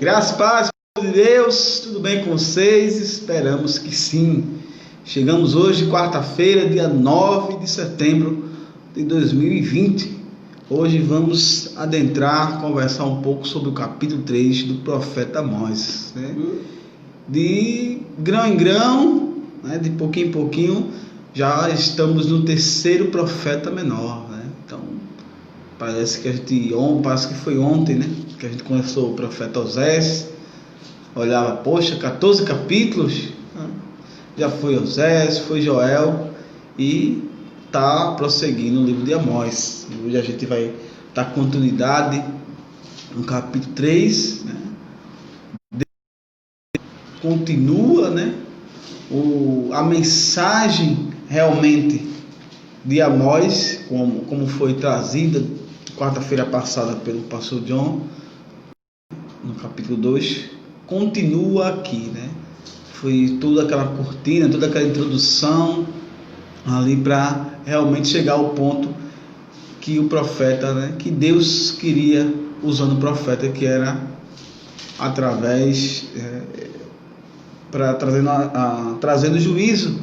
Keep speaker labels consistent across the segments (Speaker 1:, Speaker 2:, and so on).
Speaker 1: Graças e paz, povo de Deus, tudo bem com vocês? Esperamos que sim. Chegamos hoje, quarta-feira, dia 9 de setembro de 2020. Hoje vamos adentrar, conversar um pouco sobre o capítulo 3 do profeta Amós, né? De grão em grão, né? De pouquinho em pouquinho, já estamos no terceiro profeta menor, né? Então, parece que foi ontem, né? Que a gente começou o profeta Osés. Olhava, poxa, 14 capítulos, né? Já foi Osés, foi Joel e está prosseguindo o livro de Amós. Hoje a gente vai dar continuidade no capítulo 3, né? Continua, né? A mensagem realmente de Amós, como foi trazida quarta-feira passada pelo pastor John, no capítulo 2, continua aqui, né? Foi toda aquela cortina, toda aquela introdução ali para realmente chegar ao ponto que o profeta, né, que Deus queria usando o profeta, que era através para trazendo juízo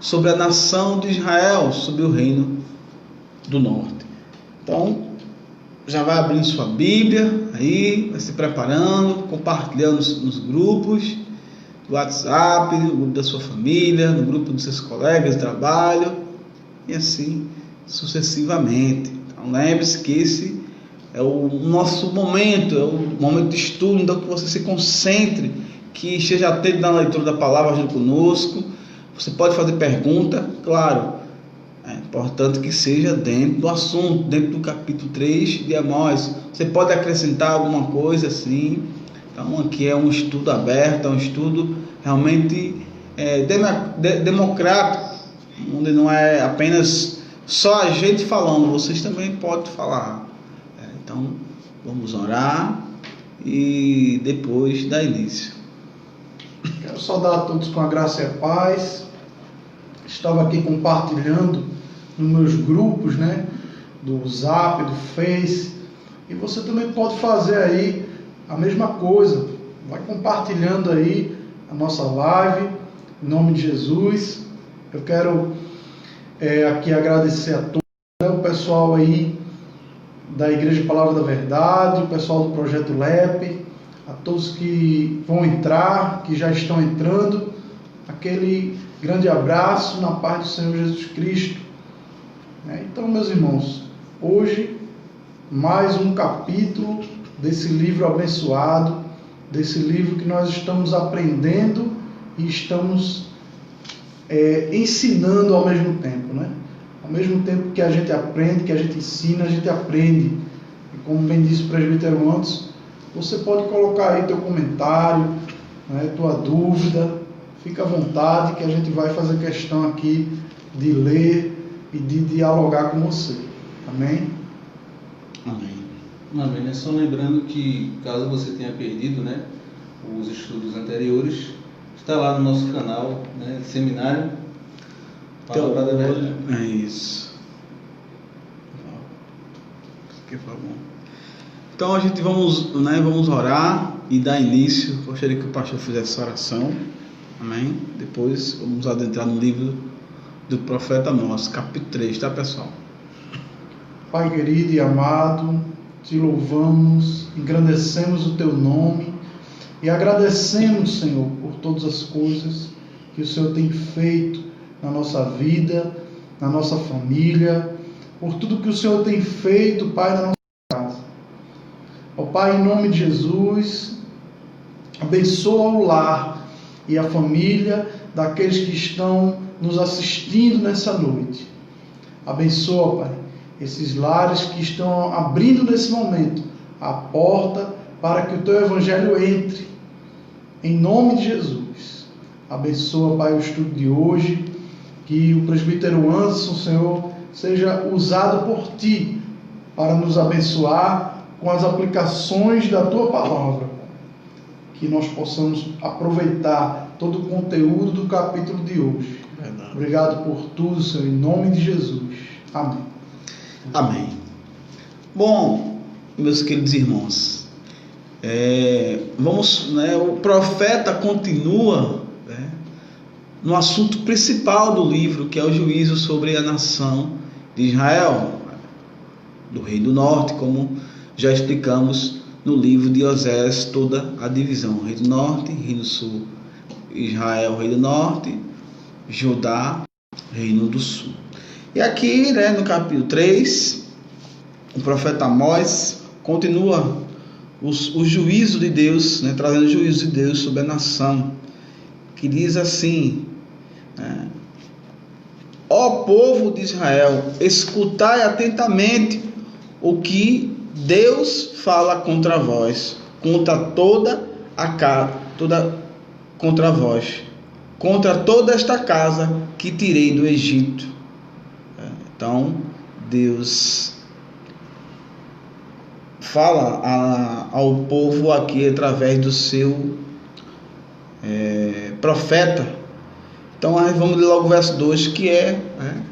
Speaker 1: sobre a nação de Israel, sobre o reino do norte. Então, já vai abrindo sua Bíblia aí, vai se preparando, compartilhando nos grupos do WhatsApp, no grupo da sua família, no grupo dos seus colegas de trabalho e assim sucessivamente. Então lembre-se que esse é o nosso momento, é o momento de estudo, então que você se concentre, que esteja atento na leitura da palavra junto conosco. Você pode fazer pergunta, claro, é importante que seja dentro do assunto, dentro do capítulo 3 de Amós. Você pode acrescentar alguma coisa assim. Então aqui é um estudo aberto, é um estudo realmente democrático, onde não é apenas só a gente falando, vocês também podem falar. Então vamos orar e depois dar início.
Speaker 2: Quero saudar a todos com a graça e a paz. Estava aqui compartilhando nos meus grupos, né, do Zap, do Face, e você também pode fazer aí a mesma coisa. Vai compartilhando aí a nossa live, em nome de Jesus. Eu quero aqui agradecer a todos, né, o pessoal aí da Igreja Palavra da Verdade, o pessoal do Projeto LEP, a todos que vão entrar, que já estão entrando, aquele grande abraço na paz do Senhor Jesus Cristo. Então, meus irmãos, hoje mais um capítulo desse livro abençoado, desse livro que nós estamos aprendendo e estamos ensinando ao mesmo tempo, né? Ao mesmo tempo que a gente aprende, que a gente ensina, a gente aprende. E como bem disse o presbítero antes, você pode colocar aí teu comentário, né, tua dúvida, fica à vontade que a gente vai fazer questão aqui de ler e de dialogar com você. Amém?
Speaker 1: Amém.
Speaker 3: Amém. Só lembrando que, caso você tenha perdido, né, os estudos anteriores, está lá no nosso canal, né, Seminário Palavra da Verdade.
Speaker 1: É isso. Então a gente vamos orar e dar início. Gostaria que o pastor fizesse essa oração. Amém? Depois vamos adentrar no livro do profeta Amós, capítulo 3, tá, pessoal?
Speaker 2: Pai querido e amado, te louvamos, engrandecemos o teu nome e agradecemos, Senhor, por todas as coisas que o Senhor tem feito na nossa vida, na nossa família, por tudo que o Senhor tem feito, Pai, na nossa casa. Ó Pai, em nome de Jesus, abençoa o lar e a família daqueles que estão nos assistindo nessa noite. Abençoa, Pai, esses lares que estão abrindo nesse momento a porta para que o Teu Evangelho entre. Em nome de Jesus. Abençoa, Pai, o estudo de hoje. Que o presbítero Anderson, Senhor, seja usado por Ti para nos abençoar com as aplicações da Tua palavra. Que nós possamos aproveitar todo o conteúdo do capítulo de hoje.
Speaker 1: Verdade.
Speaker 2: Obrigado por tudo, Senhor, em nome de Jesus. Amém.
Speaker 1: Amém. Bom, meus queridos irmãos, O profeta continua, né, no assunto principal do livro, que é o juízo sobre a nação de Israel, do rei do norte, como já explicamos no livro de Osés, toda a divisão: rei do norte, rei do sul. Israel, rei do norte; Judá, reino do sul. E aqui, né, no capítulo 3, o profeta Amós continua o juízo de Deus, né, trazendo o juízo de Deus sobre a nação, que diz assim, né: ó povo de Israel, escutai atentamente o que Deus fala contra vós, contra toda esta casa que tirei do Egito. Então, Deus fala ao povo aqui através do seu profeta. Então, vamos ler logo o verso 2, que é, né,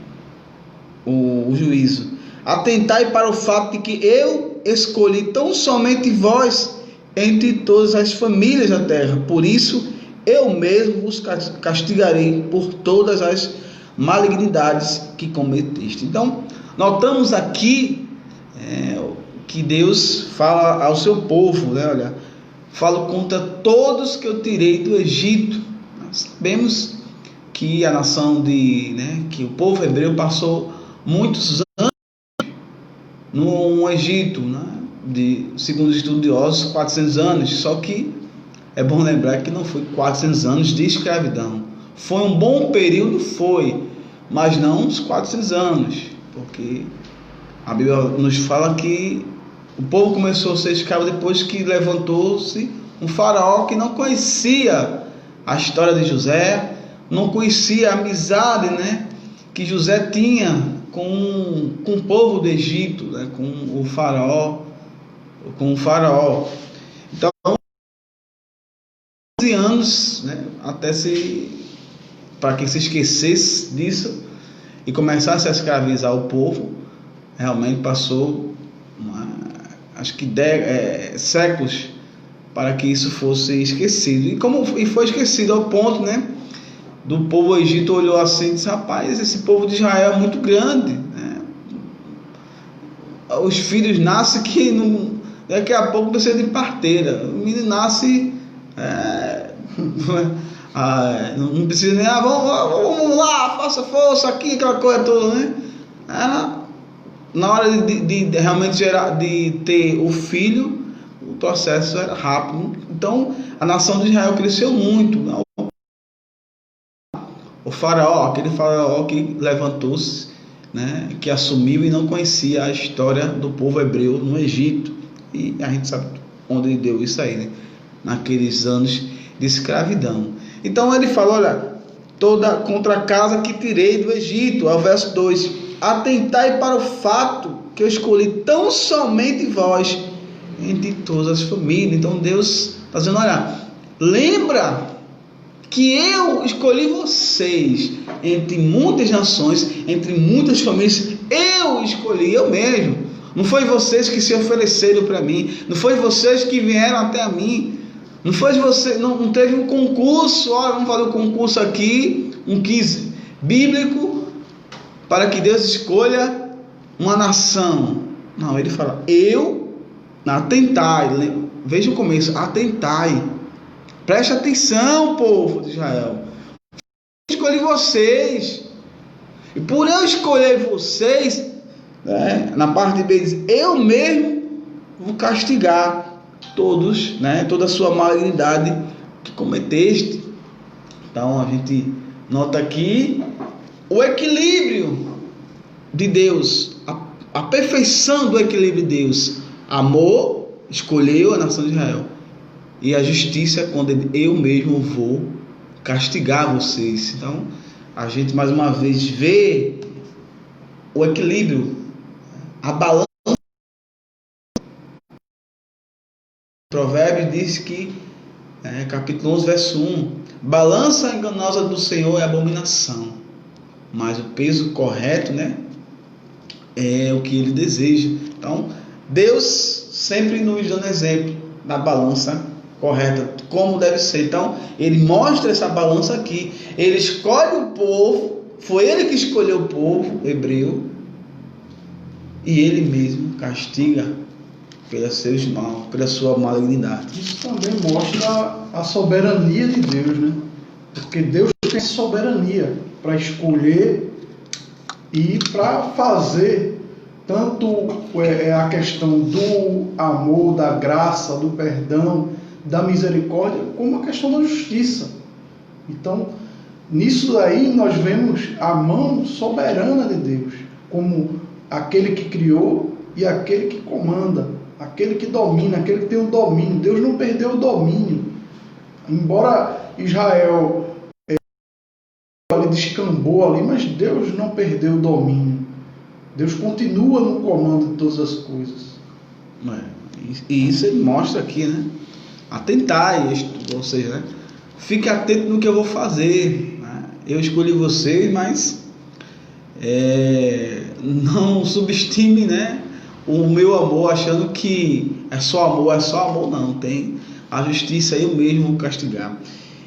Speaker 1: o juízo. Atentai para o fato de que eu escolhi tão somente vós entre todas as famílias da terra. Por isso, eu mesmo vos castigarei por todas as malignidades que cometeste. Então, notamos aqui que Deus fala ao seu povo, né? Olha, falo contra todos que eu tirei do Egito. Nós sabemos que a nação que o povo hebreu passou muitos anos no Egito, né? Segundo os estudiosos, 400 anos. Só que é bom lembrar que não foi 400 anos de escravidão. Foi um bom período, mas não uns 400 anos, porque a Bíblia nos fala que o povo começou a ser escravo depois que levantou-se um faraó que não conhecia a história de José, não conhecia a amizade, né, que José tinha com o povo do Egito, né, com o faraó. Então, 11 anos, né, para que se esquecesse disso e começasse a escravizar o povo. Realmente passou, acho que séculos para que isso fosse esquecido. E foi esquecido ao ponto, né, do povo do Egito olhou assim e disse: rapaz, esse povo de Israel é muito grande, né? Os filhos nascem que daqui a pouco precisa de parteira. O menino nasce, não precisa nem, vamos lá, faça força aqui, aquela coisa toda, né? Na hora de realmente de ter o filho, o processo era rápido. Então, a nação de Israel cresceu muito. O faraó, aquele faraó que levantou-se, né, que assumiu e não conhecia a história do povo hebreu no Egito. E a gente sabe onde deu isso aí, né? Naqueles anos de escravidão. Então ele fala: olha, contra a casa que tirei do Egito. Ao verso 2: atentai para o fato que eu escolhi tão somente vós entre todas as famílias. Então Deus está dizendo: olha, lembra que eu escolhi vocês entre muitas nações, entre muitas famílias. Eu escolhi, eu mesmo. Não foi vocês que se ofereceram para mim, não foi vocês que vieram até mim, não foi você, não teve um concurso. Olha, vamos fazer um concurso aqui, um quiz bíblico para que Deus escolha uma nação. Não, ele fala: atentai, veja o começo, atentai, preste atenção, povo de Israel, eu escolhi vocês, e por eu escolher vocês, né, na parte de B diz: eu mesmo vou castigar todos, né, toda a sua malignidade que cometeste. Então a gente nota aqui o equilíbrio de Deus, a perfeição do equilíbrio de Deus. Amor, escolheu a nação de Israel, e a justiça, quando eu mesmo vou castigar vocês. Então a gente mais uma vez vê o equilíbrio, a balança. Provérbios diz que, capítulo 11, verso 1: balança enganosa do Senhor é abominação, mas o peso correto, né, é o que Ele deseja. Então Deus sempre nos dando exemplo, na balança correta, como deve ser. Então, ele mostra essa balança aqui. Ele escolhe o povo, foi ele que escolheu o povo hebreu, e ele mesmo castiga pelos seus maus, pela sua malignidade.
Speaker 2: Isso também mostra a soberania de Deus, né? Porque Deus tem soberania para escolher e para fazer tanto a questão do amor, da graça, do perdão, da misericórdia, como a questão da justiça. Então, nisso aí nós vemos a mão soberana de Deus, como aquele que criou e aquele que comanda, aquele que domina, aquele que tem o domínio. Deus não perdeu o domínio. Embora Israel ele descambou ali, mas Deus não perdeu o domínio. Deus continua no comando de todas as coisas.
Speaker 1: E isso ele mostra aqui, né? Atentai, ou seja, né? Fique atento no que eu vou fazer, né? Eu escolhi vocês, mas não subestime, né, o meu amor achando que é só amor, não. Tem a justiça, eu mesmo vou castigar.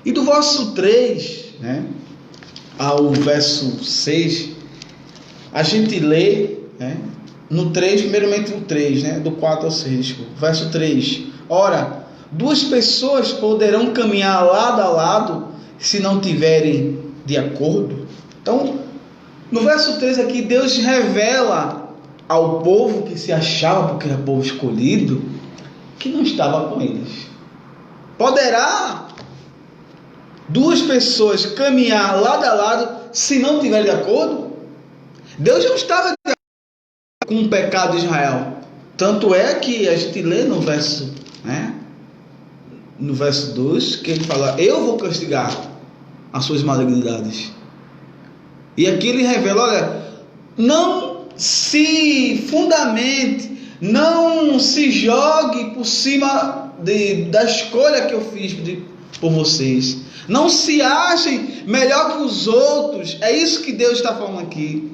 Speaker 1: E do verso 3, né, ao verso 6, a gente lê, né, no 3, primeiramente no 3, né, do 4 ao 6, desculpa, verso 3. Ora, duas pessoas poderão caminhar lado a lado se não tiverem de acordo. Então, no verso 3 aqui, Deus revela ao povo que se achava, porque era povo escolhido, que não estava com eles. Poderá duas pessoas caminhar lado a lado se não tiverem de acordo? Deus não estava de acordo com o pecado de Israel. Tanto é que a gente lê no verso, né, no verso 2, que ele fala: eu vou castigar as suas malignidades. E aqui ele revela: olha, não se fundamente, não se jogue por cima da escolha que eu fiz por vocês. Não se achem melhor que os outros. É isso que Deus está falando aqui.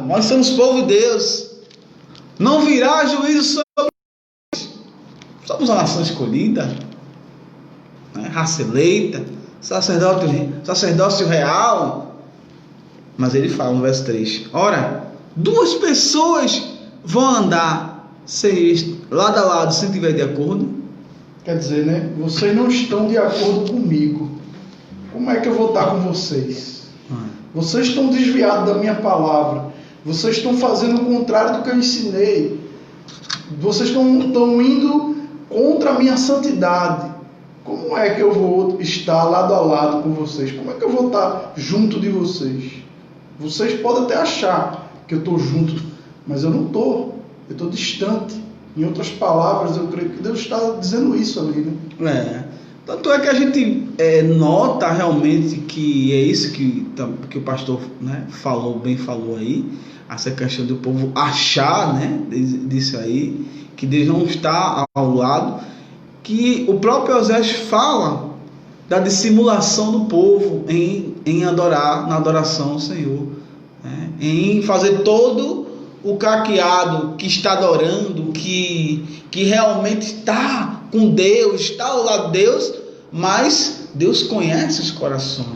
Speaker 1: Nós somos povo de Deus. Não virá juízo sobre nós. Somos uma nação escolhida, né? Raça eleita, sacerdócio real. Mas ele fala no verso 3: ora, duas pessoas vão andar lado a lado se tiver de acordo.
Speaker 2: Quer dizer, né? Vocês não estão de acordo comigo. Como é que eu vou estar com vocês? Vocês estão desviados da minha palavra. Vocês estão fazendo o contrário do que eu ensinei. Vocês estão indo contra a minha santidade. Como é que eu vou estar lado a lado com vocês? Como é que eu vou estar junto de vocês? Vocês podem até achar que eu estou junto, mas eu não estou. Eu estou distante. Em outras palavras, eu creio que Deus está dizendo isso ali, né?
Speaker 1: Tanto é que a gente nota realmente que é isso que o pastor, né, falou aí, essa questão do povo achar, né, disso aí, que Deus não está ao lado, que o próprio Osés fala da dissimulação do povo em adorar, na adoração ao Senhor, né, em fazer todo o caqueado que está adorando, que realmente está com Deus, está ao lado de Deus, mas Deus conhece os corações.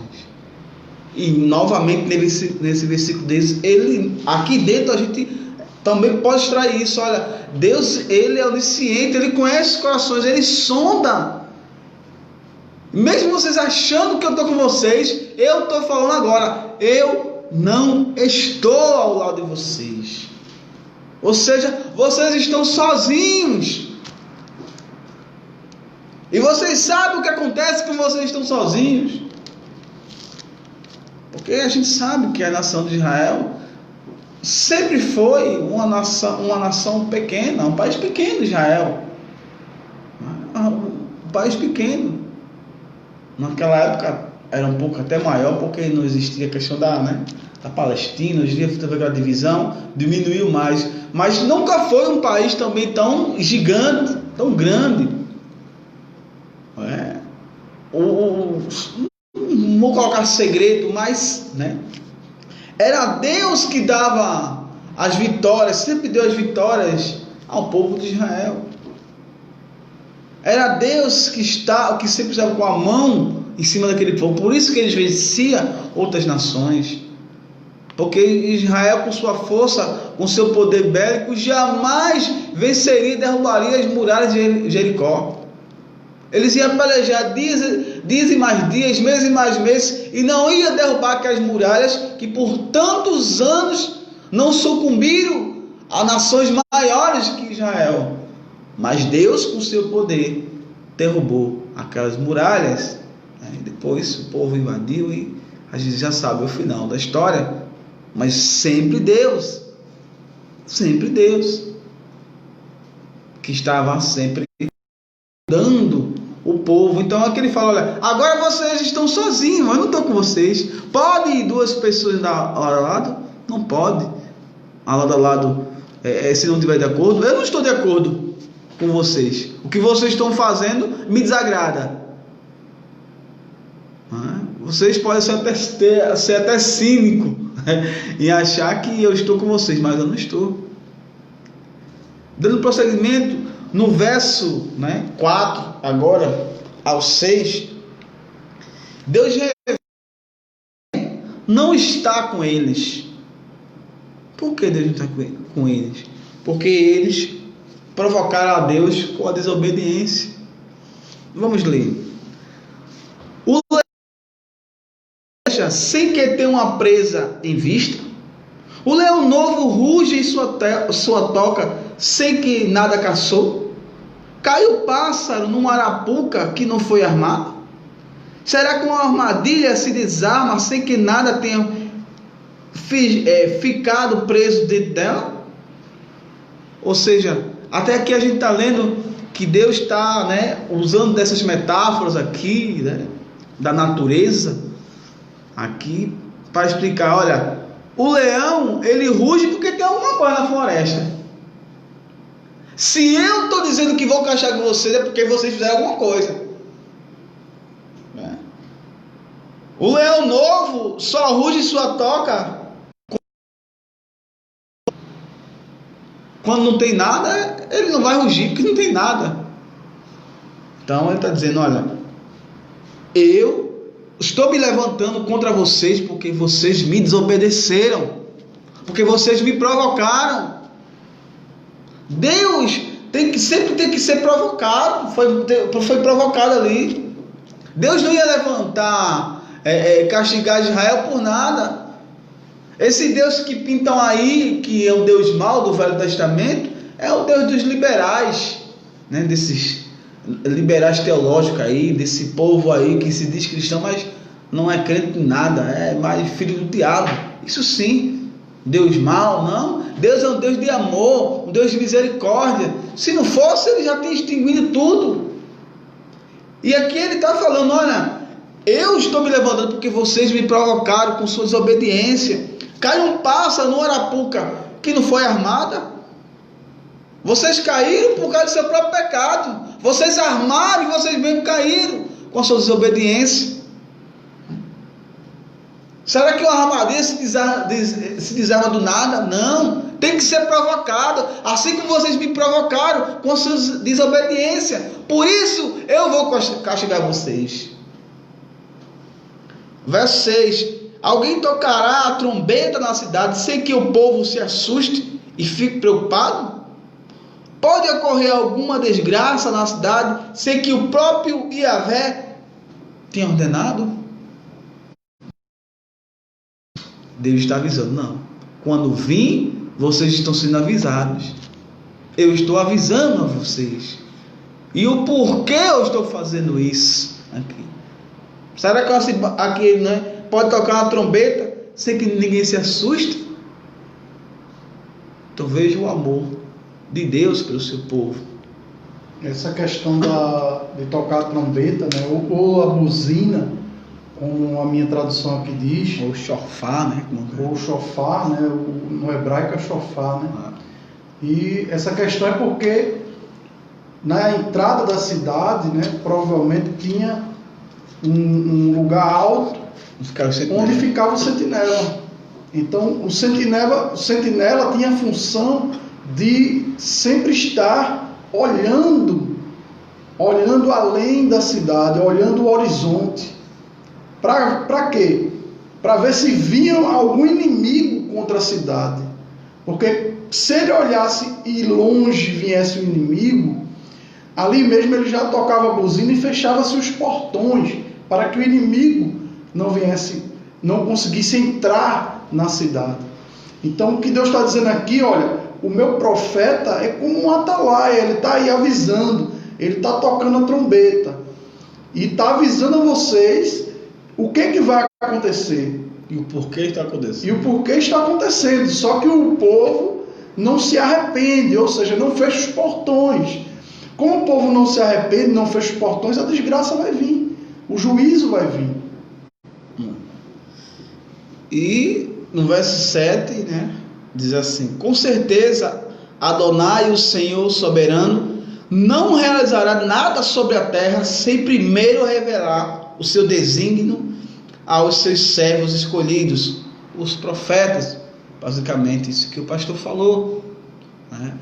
Speaker 1: E novamente nesse versículo desse, aqui dentro a gente também pode extrair isso. Olha, Deus, ele é onisciente, ele conhece os corações, ele sonda. Mesmo vocês achando que eu estou com vocês, eu estou falando agora, eu não estou ao lado de vocês. Ou seja, vocês estão sozinhos. E vocês sabem o que acontece quando vocês estão sozinhos. Porque a gente sabe que a nação de Israel sempre foi uma nação pequena, um país pequeno, Israel. Um país pequeno. Naquela época era um pouco até maior, porque não existia a questão da Palestina. Hoje em dia teve aquela divisão, diminuiu mais. Mas nunca foi um país também tão gigante, tão grande. Não vou colocar segredo, mas, né, era Deus que dava as vitórias, sempre deu as vitórias ao povo de Israel. Era Deus que sempre estava com a mão em cima daquele povo. Por isso que eles venciam outras nações. Porque Israel, com sua força, com seu poder bélico, jamais venceria e derrubaria as muralhas de Jericó. Eles iam pelejar dias e mais dias, meses e mais meses, e não iam derrubar aquelas muralhas que por tantos anos não sucumbiram a nações maiores que Israel. Mas Deus, com seu poder, derrubou aquelas muralhas. Depois o povo invadiu e a gente já sabe o final da história. Mas sempre Deus, que estava sempre dando o povo. Então aqui ele fala: olha, agora vocês estão sozinhos, eu não estou com vocês. Pode ir 2 pessoas lado a lado? Não pode. Lado a lado, se não estiver de acordo. Eu não estou de acordo com vocês. O que vocês estão fazendo me desagrada. Vocês podem ser até cínico e achar que eu estou com vocês, mas eu não estou. Dando prosseguimento, no verso 4, agora ao 6, Deus não está com eles. Por que Deus não está com eles? Porque eles provocaram a Deus com a desobediência. Vamos ler. O sem que tenha uma presa em vista, o leão novo ruge em sua toca, sem que nada caçou. Caiu o pássaro numa arapuca que não foi armado. Será que uma armadilha se desarma sem que nada tenha ficado preso dentro dela? Ou seja, até aqui a gente está lendo que Deus está usando dessas metáforas aqui, da natureza, aqui para explicar: olha, o leão ele ruge porque tem alguma coisa na floresta. Se eu estou dizendo que vou caçar com vocês, é porque vocês fizeram alguma coisa. O leão novo só ruge em sua toca quando não tem nada. Ele não vai rugir porque não tem nada. Então ele está dizendo: olha, eu estou me levantando contra vocês porque vocês me desobedeceram, porque vocês me provocaram. Deus sempre tem que ser provocado. Foi provocado ali. Deus não ia levantar, castigar Israel por nada. Esse Deus que pintam aí, que é o Deus mau do Velho Testamento, é o Deus dos liberais, desses liberais teológicos aí, desse povo aí que se diz cristão, mas não é crente em nada, é mais filho do diabo. Isso sim, Deus mau, não. Deus é um Deus de amor, um Deus de misericórdia. Se não fosse, ele já tinha extinguido tudo. E aqui ele está falando: olha, eu estou me levantando porque vocês me provocaram com sua desobediência. Cai um pássaro numa arapuca que não foi armada. Vocês caíram por causa do seu próprio pecado. Vocês armaram e vocês mesmo caíram com a sua desobediência. Será que uma armadilha se desarma do nada? Não. Tem que ser provocado. Assim como vocês me provocaram com a sua desobediência. Por isso eu vou castigar vocês. Verso 6. Alguém tocará a trombeta na cidade sem que o povo se assuste e fique preocupado? Pode ocorrer alguma desgraça na cidade sem que o próprio Yahvé tenha ordenado? Deus está avisando: não. Quando vim, vocês estão sendo avisados. Eu estou avisando a vocês. E o porquê eu estou fazendo isso aqui? Será que aqui pode tocar uma trombeta sem que ninguém se assuste? Então veja o amor de Deus pelo seu povo.
Speaker 2: Essa questão de tocar a trombeta, ou a buzina, como a minha tradução aqui diz,
Speaker 1: ou shofar,
Speaker 2: ou shofar, no hebraico é shofar, E essa questão é porque na entrada da cidade, provavelmente tinha um lugar alto onde ficava o sentinela. Então o sentinela tinha a função de sempre estar olhando além da cidade, olhando o horizonte. Para quê? Para ver se viam algum inimigo contra a cidade. Porque se ele olhasse e longe viesse o inimigo, ali mesmo ele já tocava a buzina e fechava-se os portões, para que o inimigo não conseguisse entrar na cidade. Então o que Deus está dizendo aqui, olha, o meu profeta é como um atalaia, ele está aí avisando, ele está tocando a trombeta, e está avisando a vocês o que vai acontecer.
Speaker 1: E o porquê está acontecendo.
Speaker 2: E o porquê está acontecendo. Só que o povo não se arrepende, ou seja, não fecha os portões. Como o povo não se arrepende, não fecha os portões, a desgraça vai vir. O juízo vai vir.
Speaker 1: E no verso 7, né, diz assim: com certeza Adonai, o Senhor soberano, não realizará nada sobre a terra sem primeiro revelar o seu desígnio aos seus servos escolhidos, os profetas. Basicamente isso que o pastor falou, né?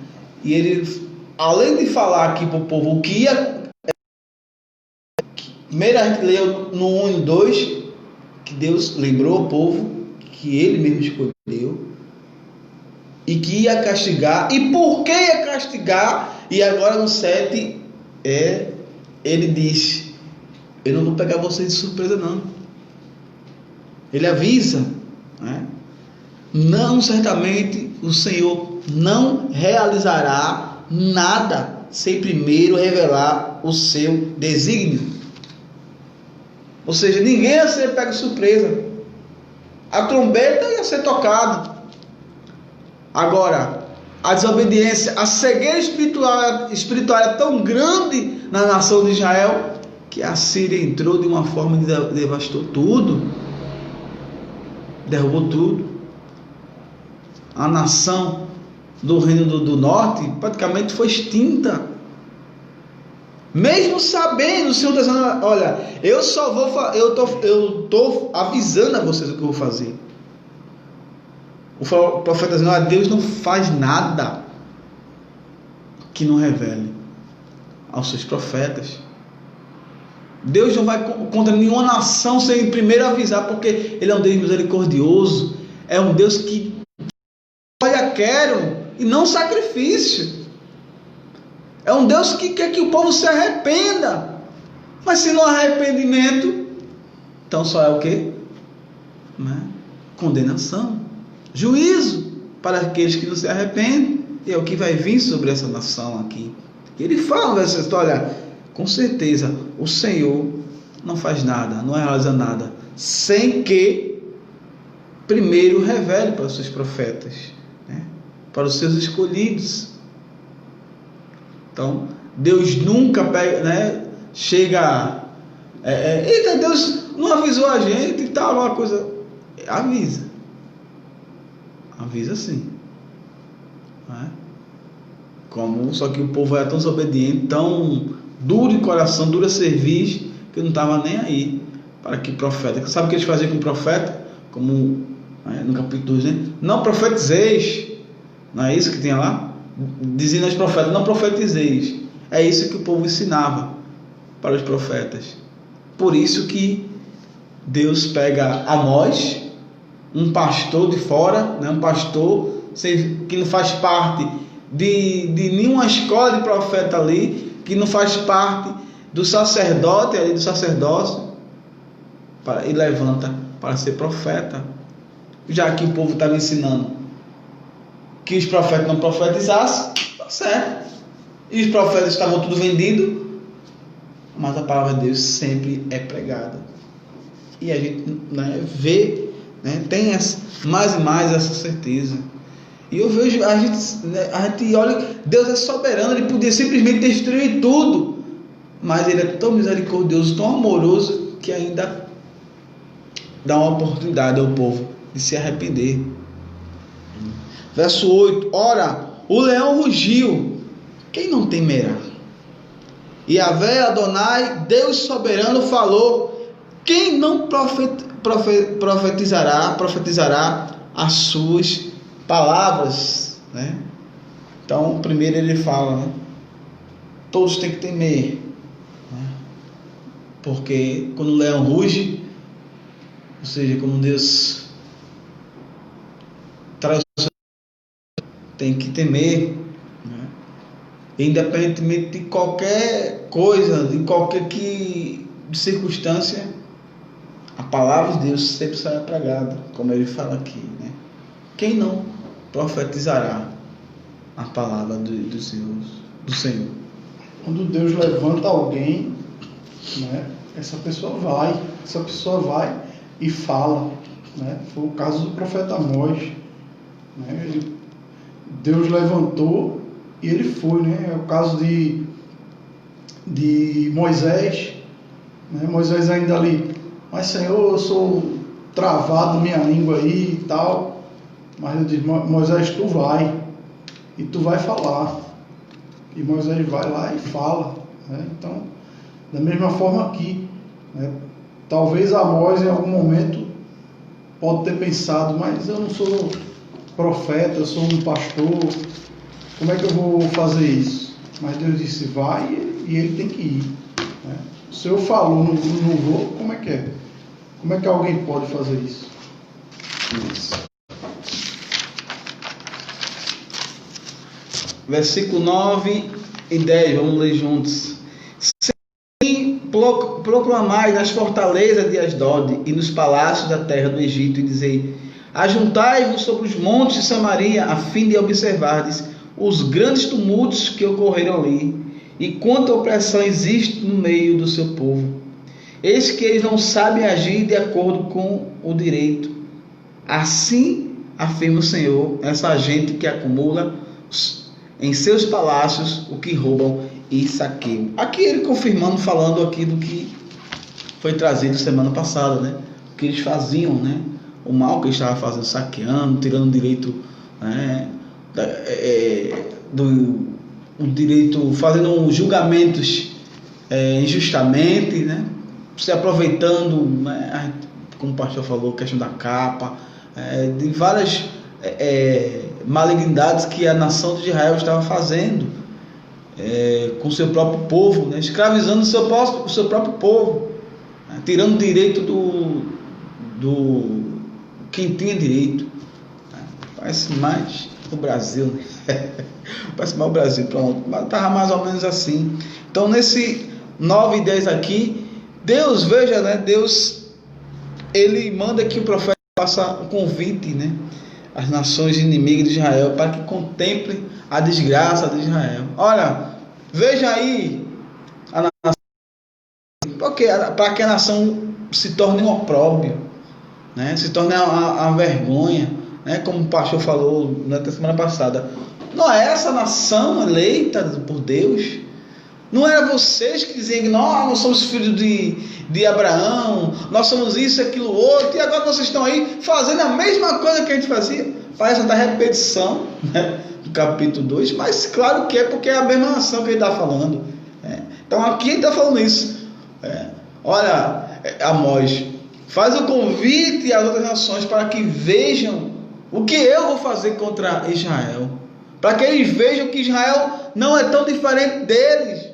Speaker 1: E ele, além de falar aqui para o povo o que ia, primeiro a gente leu no 1 e 2 que Deus lembrou ao povo que ele mesmo escolheu e que ia castigar, e por que ia castigar. E agora no 7 ele diz: eu não vou pegar vocês de surpresa não. Ele avisa, né? Não, certamente o Senhor não realizará nada sem primeiro revelar o seu desígnio. Ou seja, ninguém ia ser pego de surpresa. A trombeta ia ser tocada. Agora, a desobediência, a cegueira espiritual é tão grande na nação de Israel que a Síria entrou de uma forma que devastou tudo, derrubou tudo. A nação do reino do norte praticamente foi extinta. Mesmo sabendo, o Senhor dizendo: olha, eu estou avisando a vocês o que eu vou fazer. O profeta dizendo: olha, Deus não faz nada que não revele aos seus profetas. Deus não vai contra nenhuma nação sem primeiro avisar, porque Ele é um Deus misericordioso, é um Deus que olha, quero e não sacrifício. É um Deus que quer que o povo se arrependa. Mas se não arrependimento, então só é o quê? Né? Condenação, juízo para aqueles que não se arrependem. E é o que vai vir sobre essa nação aqui. Ele fala nessa história: olha, com certeza o Senhor não faz nada, não realiza nada sem que primeiro revele para os seus profetas, né? Para os seus escolhidos. Então, Deus nunca pega, né, chega, eita, Deus não avisou a gente e tal, uma coisa. Avisa sim, né? Só que o povo era tão desobediente, tão duro de coração, duro a serviço, que não estava nem aí para que profeta. Sabe o que eles faziam com o profeta? Como, né, no capítulo 2, né? Não profetizeis, não é isso que tinha lá? Dizendo aos profetas: não profetizeis. É isso que o povo ensinava para os profetas. Por isso que Deus pega Amós, um pastor de fora, né, um pastor que não faz parte de nenhuma escola de profeta ali, que não faz parte do sacerdote ali, do sacerdócio, e levanta para ser profeta. Já que o povo estava ensinando que os profetas não profetizassem, tá certo. E os profetas estavam tudo vendido, mas a palavra de Deus sempre é pregada. E a gente, né, vê, né, tem mais e mais essa certeza. E eu vejo, a gente olha, Deus é soberano, Ele podia simplesmente destruir tudo, mas Ele é tão misericordioso, tão amoroso, que ainda dá uma oportunidade ao povo de se arrepender. Verso 8: ora, o leão rugiu, quem não temerá? E Yahvé Adonai, Deus soberano, falou, quem não profetizará as suas palavras, né? Então, primeiro ele fala, né? Todos têm que temer, né? Porque quando o leão ruge, ou seja, quando Deus traz o seu, tem que temer, né? Independentemente de qualquer coisa, de qualquer circunstância, a palavra de Deus sempre será pregada, como ele fala aqui, né? Quem não profetizará a palavra do Senhor?
Speaker 2: Quando Deus levanta alguém, né, essa pessoa vai e fala, né? Foi o caso do profeta Amós, né? Deus levantou e ele foi, né? É o caso de Moisés, né? Moisés ainda ali, mas Senhor, eu sou travado minha língua aí e tal, mas eu disse, Moisés, tu vai e tu vai falar. E Moisés vai lá e fala, né? Então, da mesma forma aqui, né? Talvez Amós em algum momento pode ter pensado, mas eu não sou profeta, eu sou um pastor, como é que eu vou fazer isso? Mas Deus disse, vai, e ele tem que ir, né? O Senhor falou, não vou, como é que é? Como é que alguém pode fazer isso?
Speaker 1: Versículo 9 e 10, vamos ler juntos. Sim, proclamai nas fortalezas de Asdod e nos palácios da terra do Egito, e dizei: ajuntai-vos sobre os montes de Samaria, a fim de observardes os grandes tumultos que ocorreram ali, e quanta opressão existe no meio do seu povo. Eis que eles não sabem agir de acordo com o direito. Assim afirma o Senhor, essa gente que acumula em seus palácios o que roubam e saqueiam. Aqui ele confirmando, falando aqui do que foi trazido semana passada, né? O que eles faziam, né? O mal que eles estavam fazendo, saqueando, tirando o direito, né? O direito, fazendo julgamentos injustamente, né? Se aproveitando, né? Como o pastor falou, questão da capa, de várias malignidades que a nação de Israel estava fazendo com o seu próprio povo, né? Escravizando o seu próprio povo, né? Tirando o direito do quem tinha direito, né? Parece mais o Brasil, né? Parece mais o Brasil, pronto, mas estava mais ou menos assim. Então nesse 9 e 10 aqui, Deus, veja, né? Deus, ele manda que o profeta faça um convite, né? As nações inimigas de Israel, para que contemplem a desgraça de Israel. Olha, veja aí a nação, para que a nação se torne um opróbrio, né? Se torne a vergonha, né? Como o pastor falou na semana passada. Não é essa nação eleita por Deus? Não era vocês que diziam que nós somos filhos de Abraão, nós somos isso, aquilo, outro, e agora vocês estão aí fazendo a mesma coisa que a gente fazia? Parece até repetição, né, do capítulo 2, mas claro que é porque é a mesma nação que ele está falando. Então aqui ele está falando isso. Olha, Amós, faz o convite às outras nações para que vejam o que eu vou fazer contra Israel, para que eles vejam que Israel não é tão diferente deles.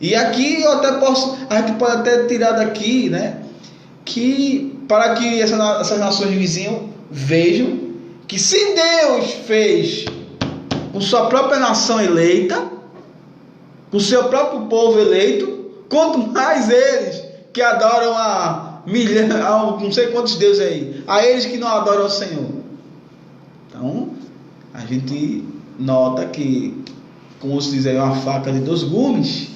Speaker 1: E aqui a gente pode até tirar daqui, né, que para que essas nações vizinhas vejam que se Deus fez com sua própria nação eleita, com seu próprio povo eleito, quanto mais eles que adoram a não sei quantos deuses aí, a eles que não adoram o Senhor. Então a gente nota que, como se diz aí, uma faca de dois gumes,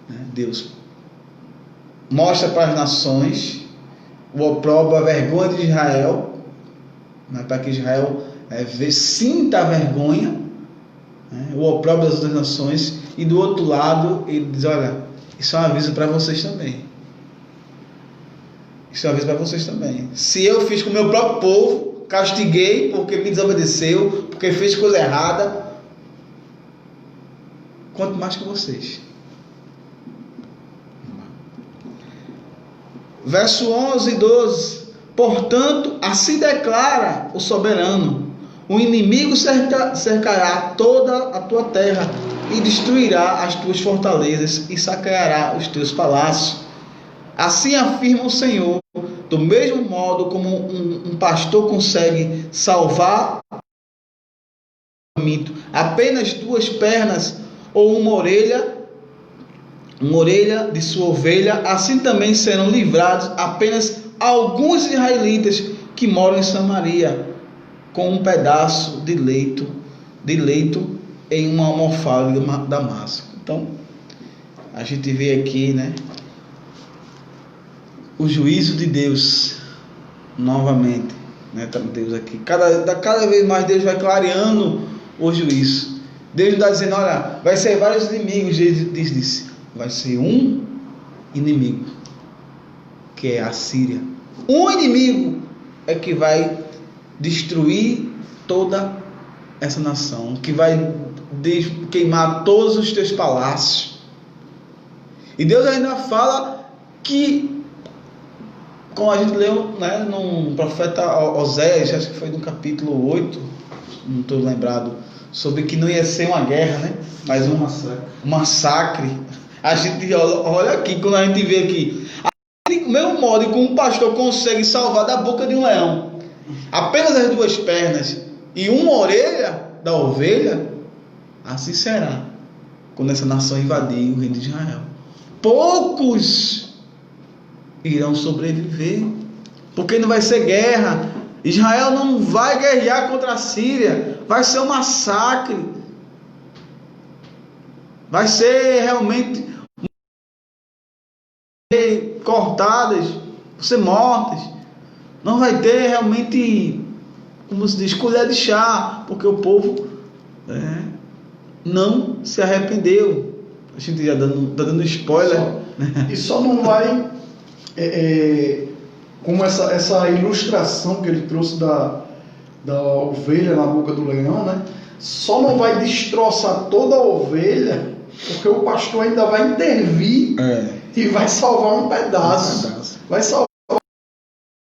Speaker 1: né? Deus mostra para as nações o opróbrio, a vergonha de Israel, né? Para que Israel sinta a vergonha, né? O opróbrio das outras nações, e do outro lado ele diz: olha, isso é um aviso para vocês também. Isso é um aviso para vocês também. Se eu fiz com o meu próprio povo, castiguei porque me desobedeceu, porque fez coisa errada, quanto mais que vocês. Verso 11 e 12. Portanto, assim declara o soberano, o inimigo cercará toda a tua terra e destruirá as tuas fortalezas e saqueará os teus palácios. Assim afirma o Senhor, do mesmo modo como um pastor consegue salvar apenas 2 pernas ou uma orelha de sua ovelha, assim também serão livrados apenas alguns israelitas que moram em Samaria, com um pedaço de leito em uma almofada de damasco. Então, a gente vê aqui, né, o juízo de Deus novamente, né, Deus aqui. Cada vez mais Deus vai clareando o juízo. Deus está dizendo, olha, vai ser vários inimigos. Deus disse, vai ser um inimigo, que é a Síria. Um inimigo é que vai destruir toda essa nação, que vai queimar todos os teus palácios. E Deus ainda fala que, como a gente leu, né, no profeta Oséias, acho que foi no capítulo 8, não estou lembrado, sobre que não ia ser uma guerra, né, mas um massacre. A gente olha aqui, quando a gente vê aqui, do mesmo modo que um pastor consegue salvar da boca de um leão apenas as 2 pernas e uma orelha da ovelha, assim será quando essa nação invadir o reino de Israel. Poucos irão sobreviver, porque não vai ser guerra. Israel não vai guerrear contra a Síria, vai ser um massacre, vai ser realmente cortadas, vão ser mortas. Não vai ter realmente, como se diz, colher de chá, porque o povo não se arrependeu. A gente já está dando spoiler.
Speaker 2: E só não vai, como essa ilustração que ele trouxe da ovelha na boca do leão, né? Só não vai destroçar toda a ovelha, porque o pastor ainda vai intervir e vai salvar um pedaço. Vai salvar.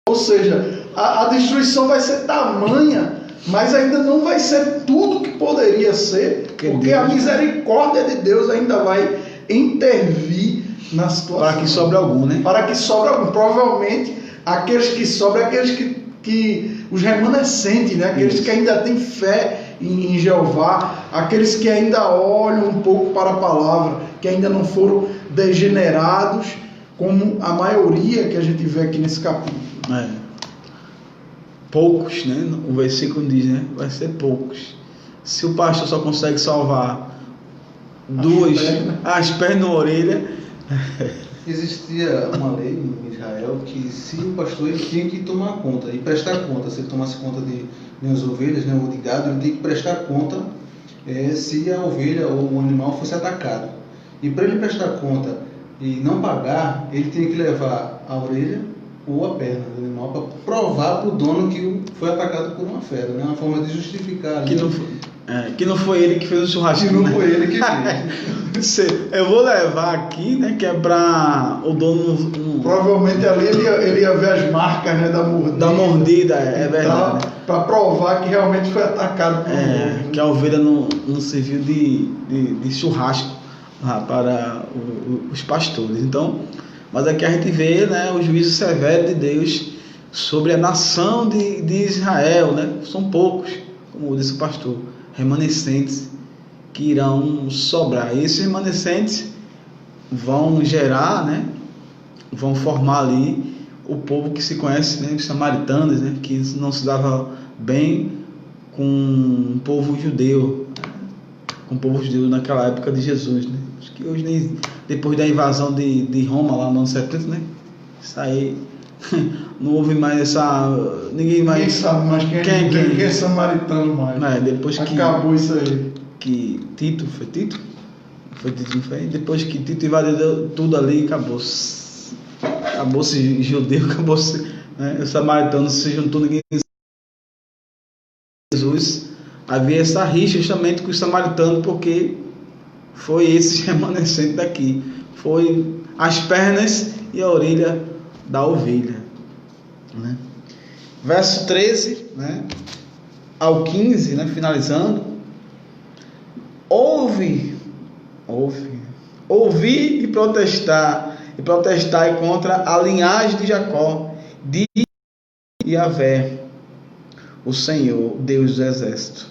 Speaker 2: Ou seja, a destruição vai ser tamanha, mas ainda não vai ser tudo que poderia ser, porque a misericórdia de Deus ainda vai intervir na situação.
Speaker 1: Para que sobre algum, né?
Speaker 2: Para que sobre algum. Provavelmente, aqueles que sobram, aqueles que os remanescentes, né? Aqueles que ainda têm fé em Jeová, aqueles que ainda olham um pouco para a palavra, que ainda não foram degenerados, como a maioria que a gente vê aqui nesse capítulo.
Speaker 1: Poucos, né? O versículo diz, né? Vai ser poucos. Se o pastor só consegue salvar as pernas e uma orelha.
Speaker 3: Existia uma lei em Israel que se o pastor ele tinha que tomar conta e prestar conta, se ele tomasse conta de as ovelhas, né, ou de gado, ele tinha que prestar conta se a ovelha ou o animal fosse atacado. E para ele prestar conta e não pagar, ele tinha que levar a orelha ou a perna do animal para provar para o dono que foi atacado por uma fera, né? Uma forma de justificar ali.
Speaker 1: Que não foi ele que fez o churrasco.
Speaker 3: Que não foi ele que fez.
Speaker 1: Eu vou levar aqui, né? Que é para o dono.
Speaker 2: Provavelmente ali ele ia ver as marcas, né, da mordida.
Speaker 1: Da mordida, é verdade.
Speaker 2: Para provar que realmente foi atacado por um.
Speaker 1: Que a ovelha não serviu de churrasco para os pastores. Então, mas aqui a gente vê, né, o juízo severo de Deus sobre a nação de Israel, né? São poucos, como disse o pastor, remanescentes que irão sobrar. E esses remanescentes vão gerar, né? Vão formar ali o povo que se conhece, né? Os samaritanos, né? Que não se dava bem com o povo judeu, naquela época de Jesus, né? Acho que hoje, nem depois da invasão de Roma lá no ano 70, né? Isso aí não houve mais essa. Ninguém
Speaker 2: sabe mais quem é samaritano mais.
Speaker 1: Depois
Speaker 2: acabou isso aí.
Speaker 1: Que Tito, foi Tito? Foi Tito, não foi? Depois que Tito invadiu tudo ali, acabou-se judeu, acabou-se, né? Os samaritanos se juntou, ninguém. Jesus, havia essa rixa justamente com os samaritanos, porque foi esse remanescente daqui, foi as pernas e a orelha da ovelha, né? Verso 13, né? ao 15, né, finalizando, ouvi e protestai contra a linhagem de Jacó, de Yahvé, o Senhor, Deus do exército.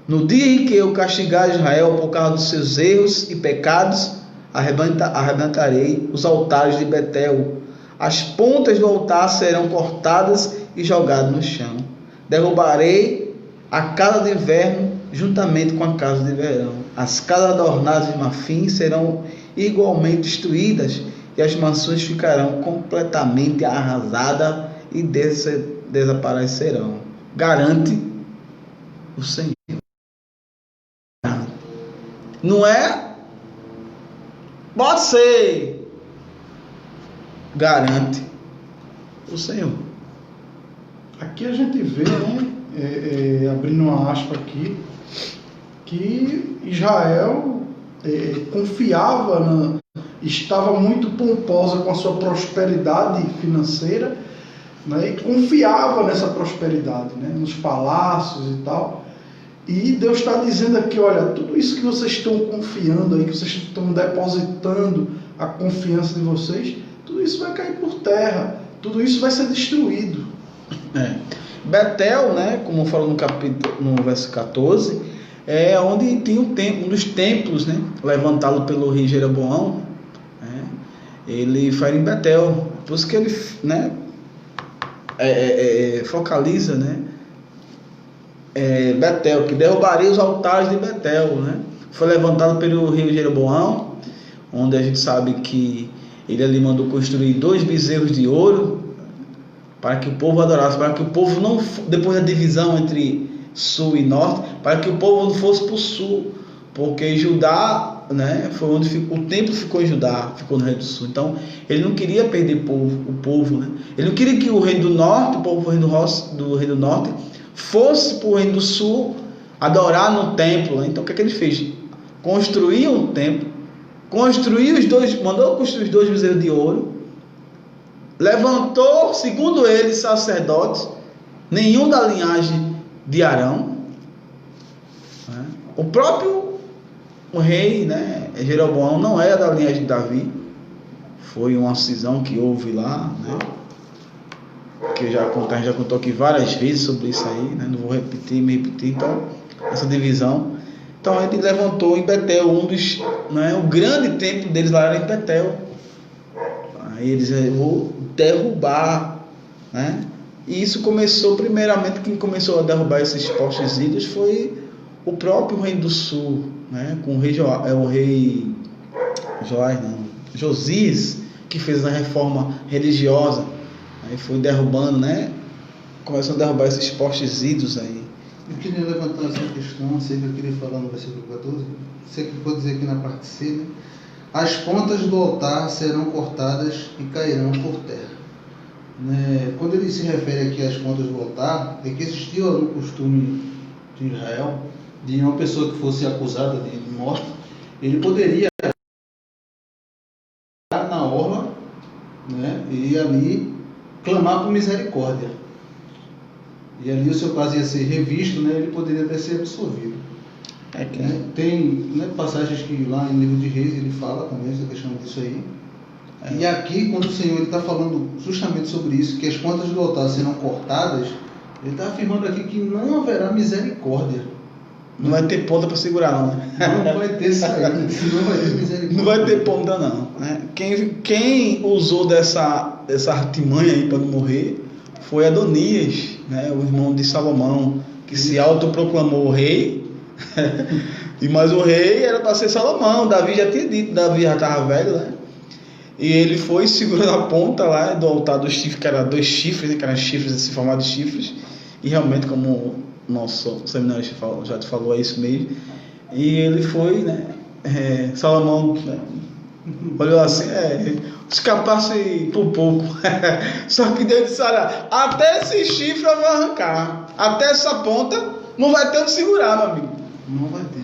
Speaker 1: No dia em que eu castigar Israel por causa dos seus erros e pecados, arrebentarei os altares de Betel. As pontas do altar serão cortadas e jogadas no chão. Derrubarei a casa de inverno juntamente com a casa de verão. As casas adornadas de marfim serão igualmente destruídas, e as mansões ficarão completamente arrasadas e desaparecerão. Garante o Senhor. Não é? Pode ser. Garante o Senhor.
Speaker 2: Aqui a gente vê, né, abrindo uma aspa aqui, que Israel confiava, estava muito pomposa com a sua prosperidade financeira, né, e confiava nessa prosperidade, né, nos palácios e tal. E Deus está dizendo aqui, olha, tudo isso que vocês estão confiando aí, que vocês estão depositando a confiança de vocês, tudo isso vai cair por terra, tudo isso vai ser destruído.
Speaker 1: Betel, né, como falou no verso 14, é onde tinha um dos templos, né, levantado pelo rei Jeroboão, né, ele foi em Betel, por isso que ele, né, focaliza, né, Betel, que derrubaria os altares de Betel, né, foi levantado pelo rei Jeroboão, onde a gente sabe que ele ali mandou construir 2 bezerros de ouro para que o povo adorasse, para que o povo não, depois da divisão entre sul e norte, para que o povo não fosse para o sul, porque Judá, né, foi onde o templo ficou em Judá, ficou no reino do sul. Então ele não queria perder o povo, né? Ele não queria que o reino do norte, o povo do reino do norte, fosse para o reino do sul adorar no templo, né? Então o que ele fez? Construiu um templo, mandou construir os 2 bezerros de ouro, levantou, segundo ele, sacerdotes, nenhum da linhagem de Arão, né? O próprio rei, né, Jeroboão, não era da linhagem de Davi, foi uma cisão que houve lá, né, que a gente já contou aqui várias vezes sobre isso aí, né, não vou me repetir, então, essa divisão. Então ele levantou em Betel o grande templo deles lá era em Betel. Aí eles vou derrubar, né? E isso começou, primeiramente, quem começou a derrubar esses postes ídolos foi o próprio reino do sul, né? Com o rei Josias, que fez a reforma religiosa. Aí foi derrubando, né? Começou a derrubar esses postes ídolos aí.
Speaker 3: Eu queria levantar essa questão, sei que eu queria falar no versículo 14, sei que vou dizer aqui na parte C, né? As pontas do altar serão cortadas e cairão por terra. Né? Quando ele se refere aqui às pontas do altar, é que existia o costume de Israel, de uma pessoa que fosse acusada de morte, ele poderia na orla, né? E ali clamar por misericórdia. E ali o seu caso ia ser revisto, né? Ele poderia até ser absolvido. Tem, né, passagens que lá em livro de Reis ele fala também essa questão disso aí. E aqui, quando o Senhor está falando justamente sobre isso, que as pontas do altar serão cortadas, ele está afirmando aqui que não haverá misericórdia.
Speaker 1: Não vai ter ponta para segurar, não, né?
Speaker 3: Não vai ter saída, não vai ter misericórdia.
Speaker 1: Não vai ter ponta, não, né? Quem usou dessa artimanha aí para não morrer foi Adonias, né? O irmão de Salomão, que se autoproclamou rei. E mas o rei era para ser Salomão. Davi já tinha dito, Davi já estava velho, né? E ele foi segurando a ponta lá do altar dos chifres, que era 2 chifres, né? Que eram chifres, esse formato de chifres. E realmente, como o nosso seminarista já te falou, é isso mesmo. E ele foi, né? Salomão, né? Olhou assim, escapasse por pouco. Só que Deus disse: olha, até esse chifre eu vou arrancar, até essa ponta não vai ter onde segurar, meu amigo.
Speaker 3: Não vai ter,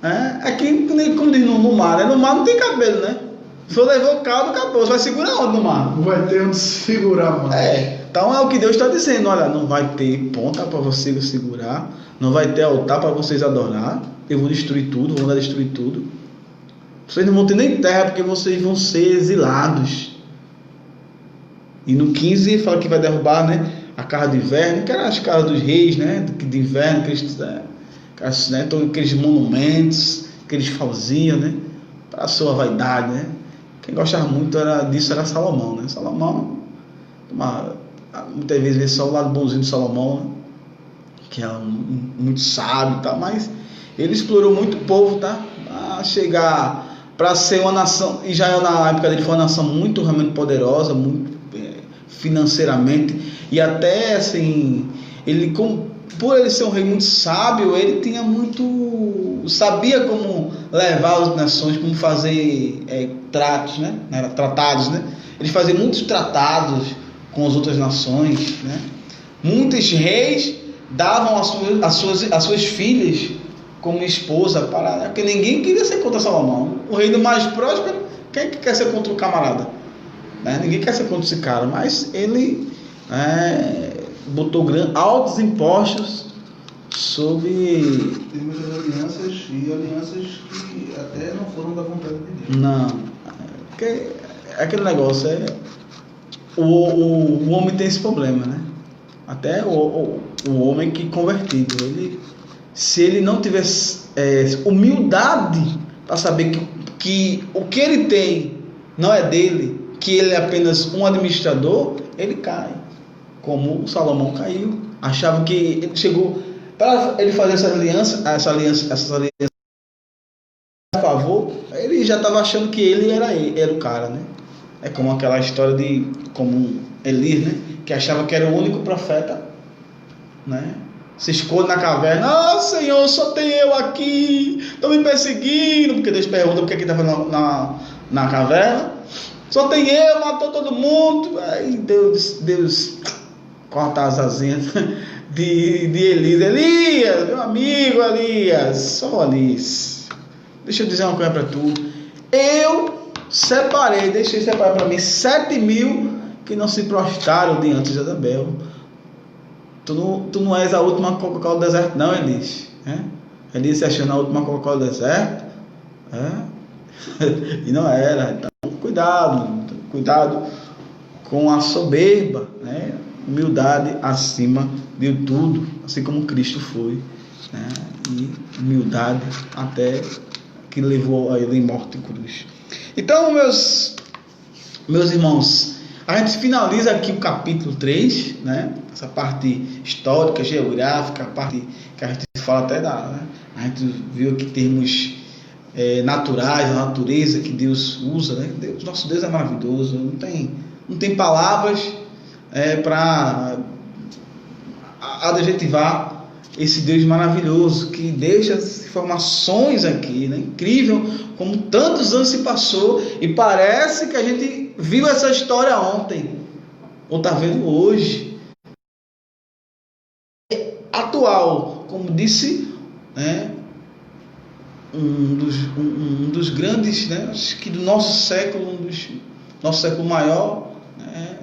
Speaker 3: né?
Speaker 1: Aqui, como diz no mar, né? No mar não tem cabelo, né? Se for levar o caldo, acabou. Você vai segurar onde no mar?
Speaker 2: Não vai ter onde segurar mais.
Speaker 1: Então é o que Deus está dizendo. Olha, não vai ter ponta para você segurar. Não vai ter altar para vocês adorar. Eu vou destruir tudo, vou mandar destruir tudo. Vocês não vão ter nem terra porque vocês vão ser exilados. E no 15 fala que vai derrubar, né, a casa de inverno, que eram as casas dos reis, né, de inverno, aqueles monumentos que eles faziam, né, para a sua vaidade, né. Quem gostava muito disso era Salomão, né. Salomão, muitas vezes vê só o lado bonzinho de Salomão, né? Que é muito sábio e tal, mas ele explorou muito o povo, tá? A chegar para ser uma nação. Israel na época dele foi uma nação muito realmente poderosa, muito financeiramente, e até assim, por ele ser um rei muito sábio, ele sabia como levar as nações, como fazer tratos, né? Tratados, né? Ele fazia muitos tratados com as outras nações, né? Muitos reis davam as suas filhas como esposa porque ninguém queria ser contra Salomão. O reino mais próspero, quem quer ser contra o camarada? Né? Ninguém quer ser contra esse cara, mas ele botou altos impostos sobre...
Speaker 3: Tem muitas alianças e alianças que até não foram da vontade de Deus.
Speaker 1: Não, aquele negócio o homem tem esse problema, né? Até o homem que convertido, se ele não tivesse humildade para saber que o que ele tem não é dele, que ele é apenas um administrador, ele cai, como o Salomão caiu. Achava que ele chegou para ele fazer essa aliança a favor, ele já estava achando que ele era o cara, né? É como aquela história como Elias, né? Que achava que era o único profeta, né? Se esconde na caverna. Senhor, só tem eu aqui, estão me perseguindo, porque Deus pergunta por que estava na caverna. Só tem eu, matou todo mundo. Aí Deus corta as asinhas de Elias, meu amigo Elias, só Elias, deixa eu dizer uma coisa para tu. Deixei separar para mim 7.000 que não se prostraram diante de Jezabel. Tu não és a última Coca-Cola do deserto, não, Elias. Elias se achando a última Coca-Cola do deserto. E não era. Então, cuidado com a soberba, né? Humildade acima de tudo, assim como Cristo foi, né? E humildade até que levou a ele em morte e cruz. Então, meus irmãos, a gente finaliza aqui o capítulo 3, né? Essa parte histórica, geográfica, a parte que a gente fala até né? A gente viu aqui termos naturais, a natureza que Deus usa, né? Nosso Deus é maravilhoso, não tem palavras para adjetivar esse Deus maravilhoso que deixa as informações aqui, né? Incrível como tantos anos se passou e parece que a gente viu essa história ontem ou está vendo hoje. Atual, como disse, né? Um dos grandes, né? Acho que do nosso século, nosso século maior, né?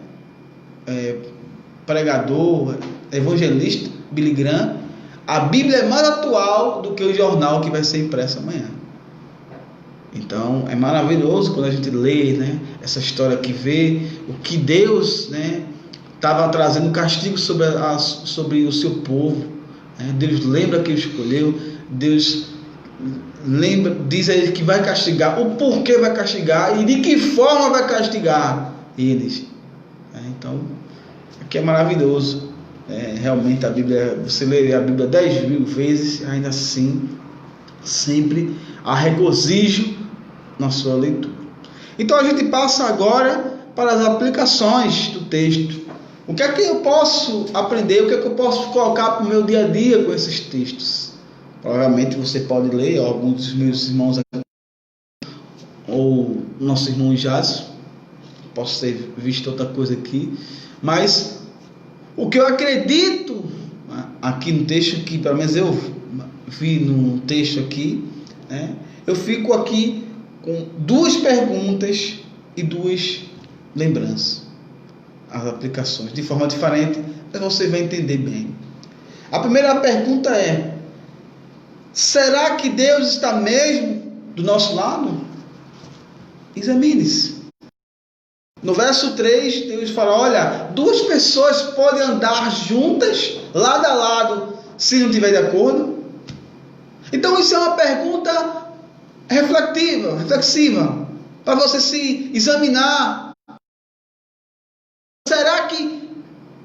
Speaker 1: Pregador, evangelista, Billy Graham. A Bíblia é mais atual do que o jornal que vai ser impresso amanhã. Então é maravilhoso quando a gente lê, né, essa história, que vê o que Deus, né, estava trazendo castigo sobre o seu povo, né? Deus lembra que o escolheu, Deus diz a ele que vai castigar, o porquê vai castigar e de que forma vai castigar eles. Então aqui é maravilhoso. Realmente a Bíblia, você lê a Bíblia 10.000 vezes, ainda assim sempre há regozijo na sua leitura. Então a gente passa agora para as aplicações do texto. O que é que eu posso aprender, o que é que eu posso colocar para o meu dia a dia com esses textos? Provavelmente você pode ler, alguns dos meus irmãos aqui, ou nosso irmão Jássio, posso ter visto outra coisa aqui, mas o que eu acredito aqui no texto, que pelo menos eu vi no texto aqui, né, eu fico aqui com 2 perguntas e 2 lembranças. As aplicações de forma diferente, mas você vai entender bem. A primeira pergunta é: será que Deus está mesmo do nosso lado? Examine-se. No verso 3, Deus fala: olha, 2 pessoas podem andar juntas, lado a lado, se não estiver de acordo. Então isso é uma pergunta reflexiva, para você se examinar. Será que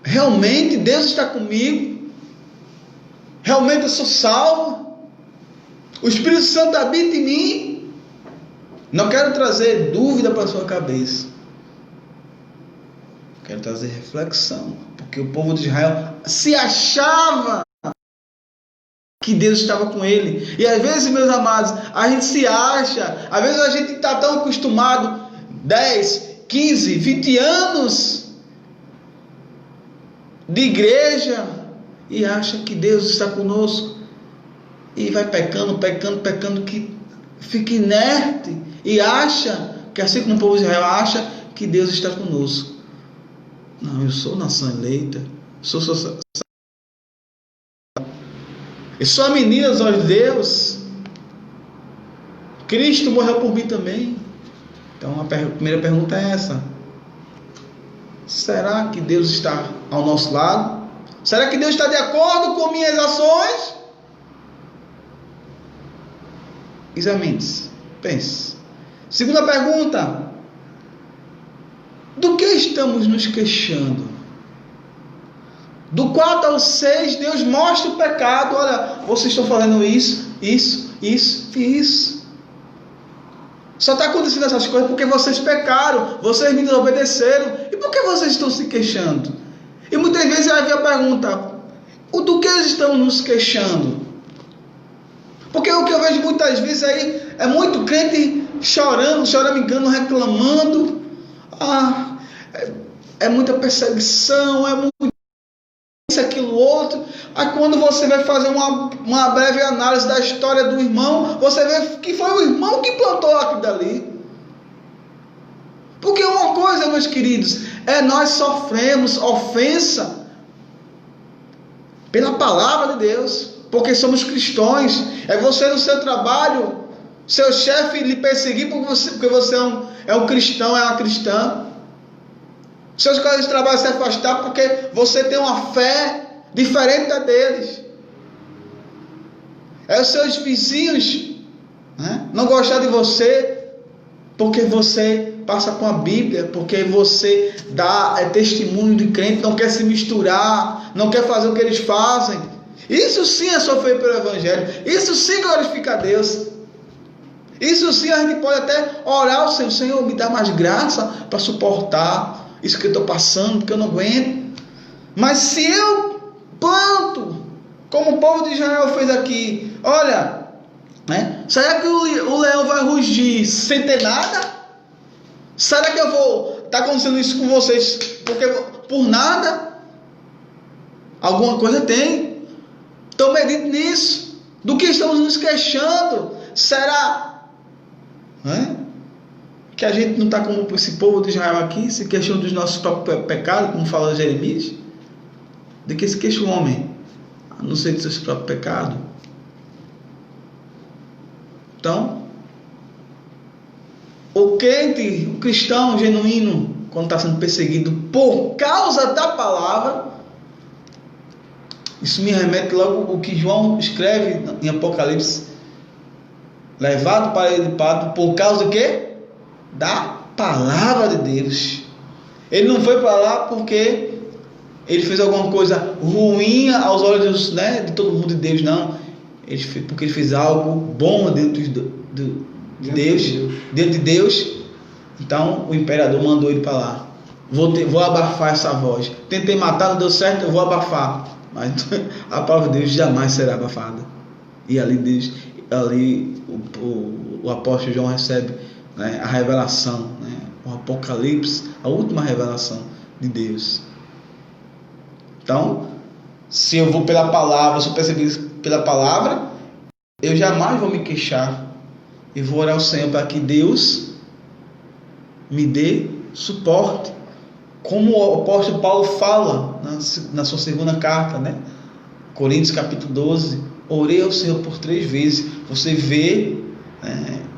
Speaker 1: realmente Deus está comigo? Realmente eu sou salvo? O Espírito Santo habita em mim? Não quero trazer dúvida para a sua cabeça. Quero trazer reflexão. Porque o povo de Israel se achava que Deus estava com ele. E às vezes, meus amados, a gente se acha. Às vezes a gente está tão acostumado, 10, 15, 20 anos de igreja, e acha que Deus está conosco. E vai pecando, que fica inerte. E acha que, assim como o povo de Israel acha, que Deus está conosco. Não, eu sou nação eleita. Eu sou a menina aos olhos de Deus. Cristo morreu por mim também. Então a primeira pergunta é essa: será que Deus está ao nosso lado? Será que Deus está de acordo com minhas ações? Examine-se, pense. Segunda pergunta: do que estamos nos queixando? Do 4 ao 6, Deus mostra o pecado. Olha, vocês estão fazendo isso. Só está acontecendo essas coisas porque vocês pecaram, vocês me desobedeceram. E por que vocês estão se queixando? E muitas vezes vai vir a pergunta: do que estamos nos queixando? Porque o que eu vejo muitas vezes aí é muito crente chorando, reclamando. É muita perseguição, é muito isso, aquilo, outro. Aí quando você vai fazer uma breve análise da história do irmão, você vê que foi o irmão que plantou aquilo dali. Porque uma coisa, meus queridos, nós sofremos ofensa pela palavra de Deus, porque somos cristãos. É você no seu trabalho, seu chefe lhe perseguir porque você é um cristão, é uma cristã. Seus colegas de trabalho se afastar porque você tem uma fé diferente da deles. Os seus vizinhos, né, não gostar de você porque você passa com a Bíblia, porque você dá testemunho de crente, não quer se misturar, não quer fazer o que eles fazem. Isso sim é sofrer pelo Evangelho. Isso sim glorifica a Deus. Isso sim a gente pode até orar ao Senhor: Senhor, me dá mais graça para suportar isso que eu estou passando, porque eu não aguento. Mas se eu planto, como o povo de Israel fez aqui, olha, né? Será que o leão vai rugir sem ter nada? Será que eu vou estar acontecendo isso com vocês porque por nada? Alguma coisa tem. Então medite nisso. Do que estamos nos queixando? Será, né, que a gente não está como esse povo de Israel aqui, se queixando dos nossos próprios pecados, como fala Jeremias? De que se queixa o homem? A não ser dos seus próprios pecados. Então, o crente, o cristão genuíno, quando está sendo perseguido por causa da palavra, isso me remete logo o que João escreve em Apocalipse: levado para ele por causa do quê? Da palavra de Deus. Ele não foi para lá porque ele fez alguma coisa ruim aos olhos, né, de todo mundo de Deus, não. Ele fez porque ele fez algo bom dentro de Deus. Então o imperador mandou ele para lá. Vou abafar essa voz. Tentei matar, não deu certo, eu vou abafar. Mas a palavra de Deus jamais será abafada. E ali o apóstolo João recebe, né, a revelação, né, o Apocalipse, a última revelação de Deus. Então, se eu vou pela palavra, se eu perceber pela palavra, eu jamais vou me queixar E vou orar ao Senhor para que Deus me dê suporte. Como o apóstolo Paulo fala na sua segunda carta, né? Coríntios capítulo 12. Orei ao Senhor por 3 vezes. Você vê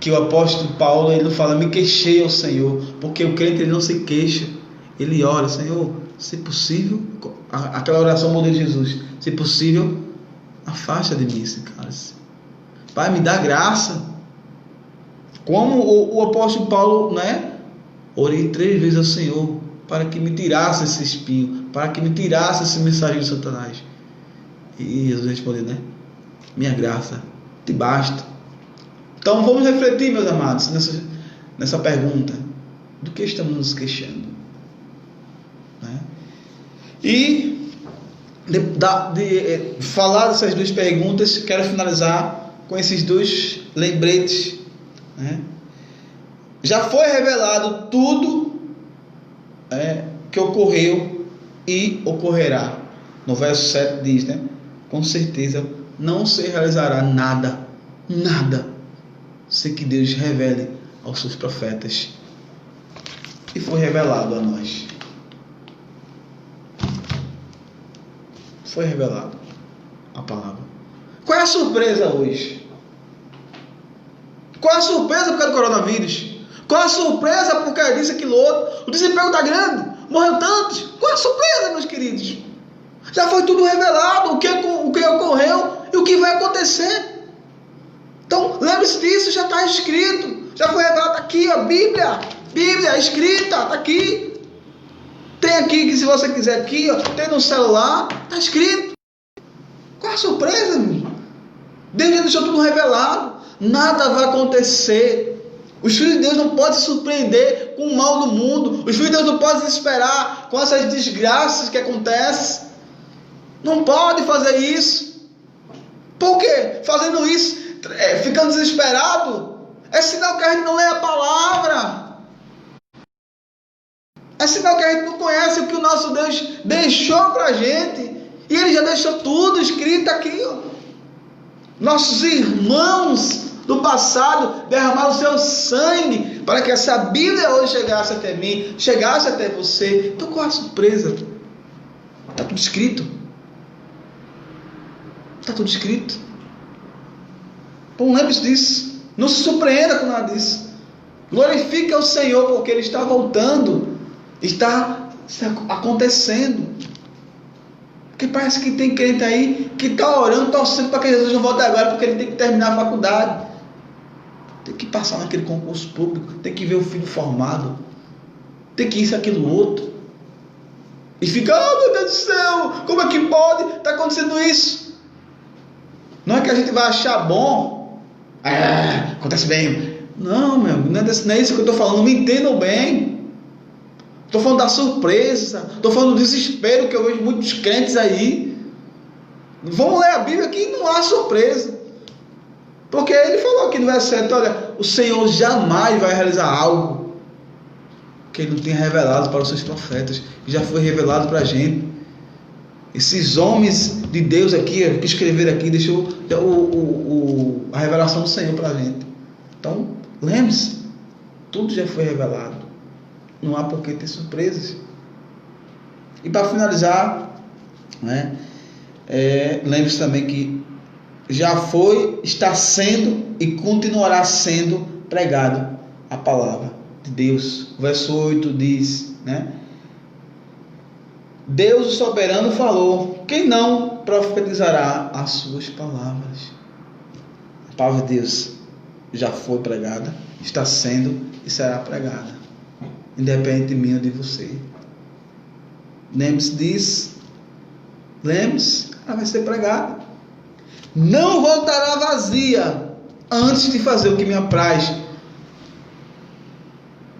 Speaker 1: que o apóstolo Paulo, ele não fala, me queixei ao Senhor, porque o crente, ele não se queixa, ele ora, Senhor, se possível, aquela oração modelo de Jesus, se possível, afasta de mim esse cálice. Pai, me dá graça. Como o apóstolo Paulo, orei 3 vezes ao Senhor para que me tirasse esse espinho, para que me tirasse esse mensageiro de Satanás. E Jesus respondeu, minha graça te basta. Então vamos refletir, meus amados, nessa pergunta: do que estamos nos queixando? E de falar dessas 2 perguntas, quero finalizar com esses 2 lembretes. Já foi revelado tudo que ocorreu e ocorrerá. No verso 7 diz, com certeza não se realizará nada sem que Deus revele aos seus profetas. E foi revelado a nós. Foi revelado a palavra. Qual é a surpresa hoje? Qual é a surpresa por causa do coronavírus? Qual é a surpresa porque disse aquilo outro? O desemprego está grande, morreu tantos. Qual é a surpresa, meus queridos? Já foi tudo revelado, o que ocorreu e o que vai acontecer. Então, lembre-se disso, já está escrito, já foi revelado, está aqui a Bíblia escrita, está aqui. Tem aqui, que se você quiser aqui, tem no celular, está escrito. Qual a surpresa, meu? Deus já deixou tudo revelado, nada vai acontecer. Os filhos de Deus não podem se surpreender com o mal do mundo, os filhos de Deus não podem se esperar com essas desgraças que acontecem. Não pode fazer isso. Por quê? Fazendo isso, ficando desesperado, é sinal que a gente não lê a palavra. É sinal que a gente não conhece o que o nosso Deus deixou para a gente. E Ele já deixou tudo escrito aqui. Nossos irmãos do passado derramaram o seu sangue para que essa Bíblia hoje chegasse até mim, chegasse até você. Então qual a surpresa? Está tudo escrito. Está tudo escrito. Então lembre-se disso. Não se surpreenda com nada disso. Glorifique ao Senhor, porque Ele está voltando. Está acontecendo. Porque parece que tem crente aí que está orando, torcendo para que Jesus não volte agora, porque ele tem que terminar a faculdade. Tem que passar naquele concurso público. Tem que ver o filho formado. Tem que isso, aquilo, outro. E fica, meu Deus do céu, como é que pode estar acontecendo isso? Não é que a gente vai achar bom. Acontece bem. Não, meu, não é isso que eu estou falando. Me entendam bem. Estou falando da surpresa. Estou falando do desespero que eu vejo muitos crentes aí. Vamos ler a Bíblia que não há surpresa. Porque ele falou aqui no verso 7, olha, o Senhor jamais vai realizar algo que Ele não tenha revelado para os seus profetas. Já foi revelado para a gente. Esses homens de Deus aqui, que escreveram aqui, deixou a revelação do Senhor para a gente. Então, lembre-se, tudo já foi revelado. Não há por que ter surpresas. E para finalizar, lembre-se também que já foi, está sendo e continuará sendo pregado a palavra de Deus. O verso 8 diz, Deus o soberano falou, quem não profetizará as suas palavras? A palavra de Deus já foi pregada, está sendo e será pregada, independente de mim ou de você. Lembre-se disso. Lembre-se, ela vai ser pregada. Não voltará vazia antes de fazer o que me apraz,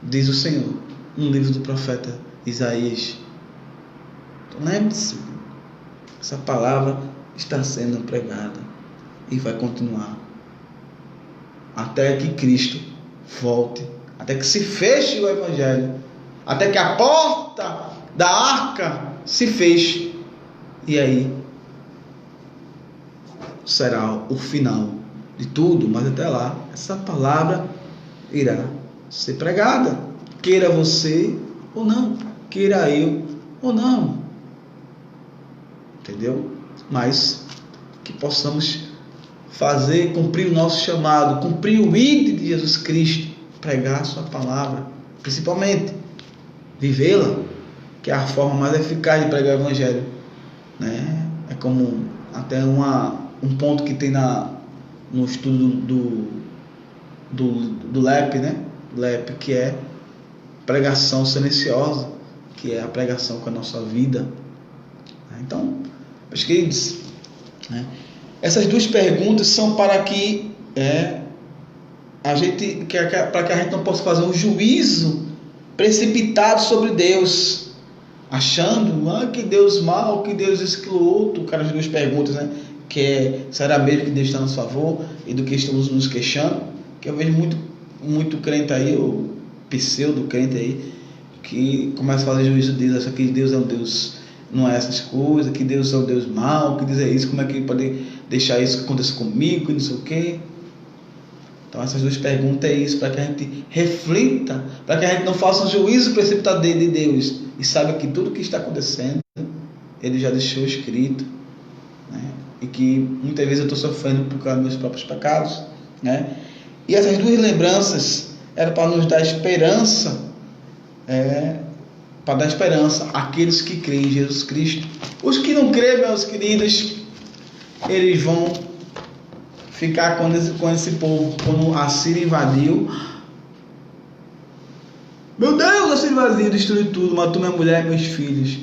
Speaker 1: diz o Senhor no livro do profeta Isaías. Então, lembre-se, essa palavra está sendo pregada e vai continuar até que Cristo volte, até que se feche o Evangelho, até que a porta da arca se feche, e aí será o final de tudo, mas até lá, essa palavra irá ser pregada. Queira você ou não, queira eu ou não. Entendeu? Mas que possamos fazer, cumprir o nosso chamado, cumprir o ID de Jesus Cristo, pregar a sua palavra, principalmente vivê-la, que é a forma mais eficaz de pregar o Evangelho, né? É como até um ponto que tem no estudo do LEP, né? LEP, que é pregação silenciosa, que é a pregação com a nossa vida. Então, meus queridos, né? Essas duas perguntas são para que a gente não possa fazer um juízo precipitado sobre Deus, achando que Deus mal, que Deus isso, aquilo outro. Cara, as duas perguntas, né? Que é, será mesmo que Deus está a nosso favor, e do que estamos nos queixando? Que eu vejo muito crente aí, ou pseudo crente aí, que começa a fazer juízo de Deus, acha que Deus é um Deus, não é essas coisas, que Deus é um Deus mau, que Deus é isso, como é que ele pode deixar isso acontecer comigo, e não sei o quê. Então essas duas perguntas é isso, para que a gente reflita, para que a gente não faça um juízo precipitado de Deus, e saiba que tudo que está acontecendo, Ele já deixou escrito, né? E que muitas vezes eu estou sofrendo por causa dos meus próprios pecados, né? E essas duas lembranças eram para nos dar esperança, para dar esperança àqueles que creem em Jesus Cristo. Os que não creem, meus queridos, eles vão ficar com esse povo. Quando a Síria invadiu, meu Deus, a Síria invadiu, destruiu tudo, matou minha mulher e meus filhos,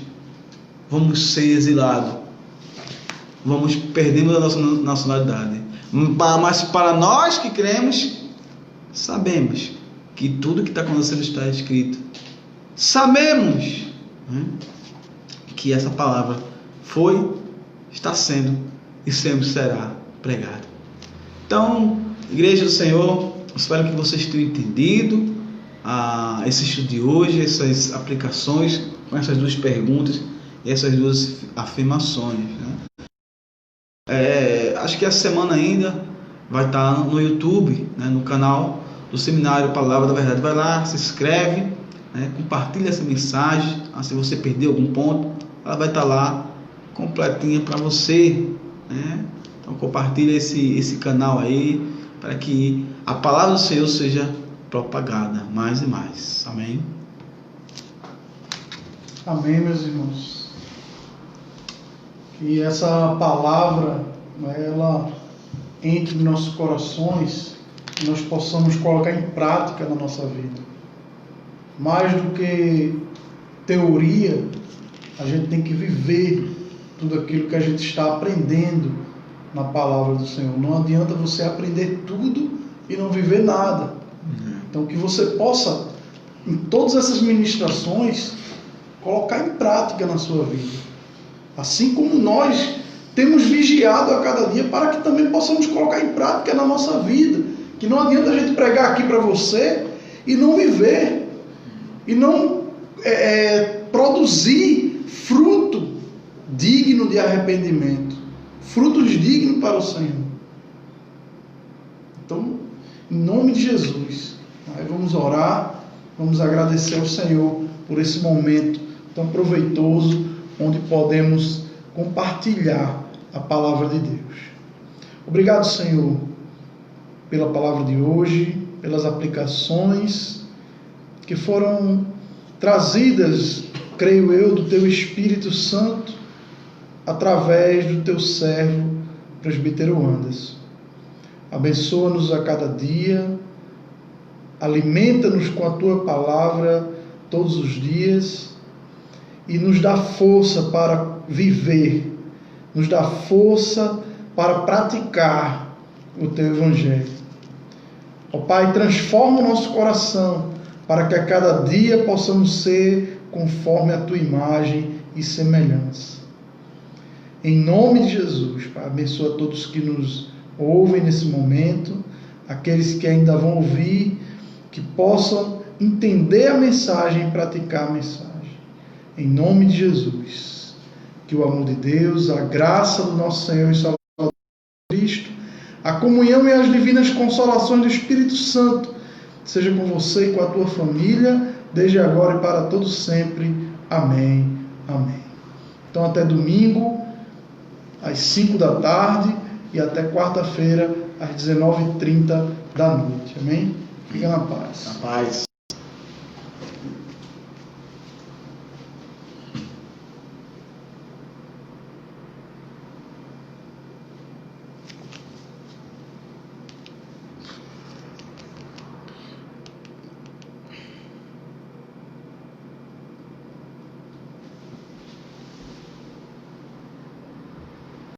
Speaker 1: vamos ser exilados, vamos perder a nossa nacionalidade. Mas para nós que cremos, sabemos que tudo que está acontecendo está escrito. Sabemos, né, que essa palavra está sendo e sempre será pregada. Então, Igreja do Senhor, espero que vocês tenham entendido esse estudo de hoje, essas aplicações com essas duas perguntas e essas duas afirmações, né? Acho que essa semana ainda vai estar no YouTube, né, no canal do Seminário Palavra da Verdade. Vai lá, se inscreve, né, compartilha essa mensagem. Se você perdeu algum ponto, ela vai estar lá completinha para você, né? Então compartilha esse canal aí, para que a palavra do Senhor seja propagada mais e mais. Amém?
Speaker 2: Amém, meus irmãos. Que essa palavra, ela entre em nossos corações, e nós possamos colocar em prática na nossa vida. Mais do que teoria, a gente tem que viver tudo aquilo que a gente está aprendendo na palavra do Senhor. Não adianta você aprender tudo e não viver nada. Então que você possa, em todas essas ministrações, colocar em prática na sua vida. Assim como nós temos vigiado a cada dia para que também possamos colocar em prática na nossa vida. Que não adianta a gente pregar aqui para você e não viver, e não produzir fruto digno de arrependimento, frutos dignos para o Senhor. Então, em nome de Jesus, vamos orar, vamos agradecer ao Senhor por esse momento tão proveitoso, onde podemos compartilhar a palavra de Deus. Obrigado, Senhor, pela palavra de hoje, pelas aplicações que foram trazidas, creio eu, do Teu Espírito Santo, através do Teu servo, presbítero Anderson. Abençoa-nos a cada dia, alimenta-nos com a Tua palavra todos os dias e nos dá força para viver, nos dá força para praticar o Teu Evangelho. Ó Pai, transforma o nosso coração para que a cada dia possamos ser conforme a Tua imagem e semelhança. Em nome de Jesus, Pai, abençoa todos que nos ouvem nesse momento, aqueles que ainda vão ouvir, que possam entender a mensagem e praticar a mensagem. Em nome de Jesus, que o amor de Deus, a graça do nosso Senhor e Salvador Cristo, a comunhão e as divinas consolações do Espírito Santo seja com você e com a tua família, desde agora e para todos sempre. Amém. Amém. Então até domingo, às 5 da tarde, e até quarta-feira, às 19h30 da noite. Amém? Fica na paz.
Speaker 1: Na paz.